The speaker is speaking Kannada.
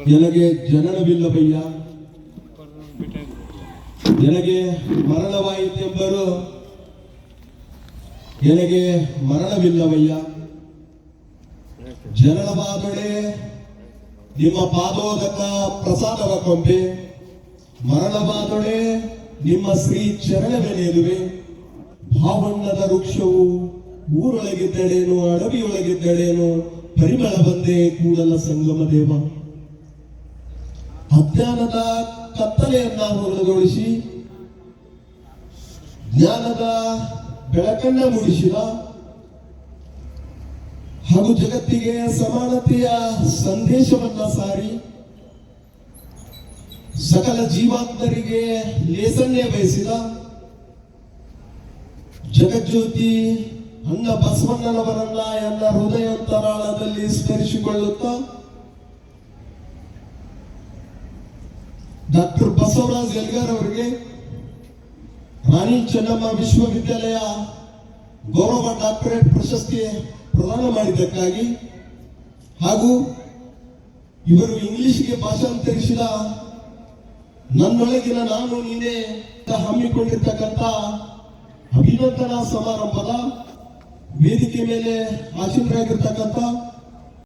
ಎನಗೆ ಜನನವಿಲ್ಲವಯ್ಯ, ಎನಗೆ ಮರಣವಾಯಿತೆಂಬರು, ಎನಗೆ ಮರಣವಿಲ್ಲವಯ್ಯ. ಜನನವಾದೊಡೆ ನಿಮ್ಮ ಪಾದೋದಕ ಪ್ರಸಾದವ ಕೊಂಬೆ, ಮರಣವಾದೊಡೆ ನಿಮ್ಮ ಶ್ರೀ ಚರಣವೆನೆಯುವೆ. ಭಾವಣ್ಣದ ವೃಕ್ಷವು ಊರೊಳಗಿದ್ದಡೇನು, ಅಡವಿಯೊಳಗಿದ್ದಡೇನು, ಪರಿಮಳ ಬಂದೆ ಕೂಡಲ ಸಂಗಮ ದೇವ. ಅಜ್ಞಾನದ ಕತ್ತಲೆಯನ್ನ ಹೊರಗೊಳಿಸಿ ಜ್ಞಾನದ ಬೆಳಕನ್ನ ಮೂಡಿಸಿದ ಹಾಗೂ ಜಗತ್ತಿಗೆ ಸಮಾನತೆಯ ಸಂದೇಶವನ್ನ ಸಾರಿ ಸಕಲ ಜೀವಾತ್ಮರಿಗೆ ಲೇಸನ್ನೇ ಬಯಸಿದ ಜಗಜ್ಯೋತಿ ಅಣ್ಣ ಬಸವಣ್ಣನವರನ್ನ ಎಲ್ಲ ಹೃದಯಾಂತರಾಳದಲ್ಲಿ ಸ್ಮರಿಸಿಕೊಳ್ಳುತ್ತಾ ಡಾಕ್ಟರ್ ಬಸವರಾಜ್ ಎಲ್ಗಾರ್ ಅವರಿಗೆ ರಾಣಿ ಚೆನ್ನಮ್ಮ ವಿಶ್ವವಿದ್ಯಾಲಯ ಗೌರವ ಡಾಕ್ಟರೇಟ್ ಪ್ರಶಸ್ತಿ ಪ್ರದಾನ ಮಾಡಿದ್ದಕ್ಕಾಗಿ ಹಾಗೂ ಇವರು ಇಂಗ್ಲಿಷ್ಗೆ ಭಾಷಾಂತರಿಸಿದ ನನ್ನೊಳಗಿನ ನಾನು ನೀನೇ ಹಮ್ಮಿಕೊಂಡಿರ್ತಕ್ಕಂಥ ಅಭಿನಂದನಾ ಸಮಾರಂಭದ ವೇದಿಕೆ ಮೇಲೆ ಆಸೀನರಾಗಿರ್ತಕ್ಕಂಥ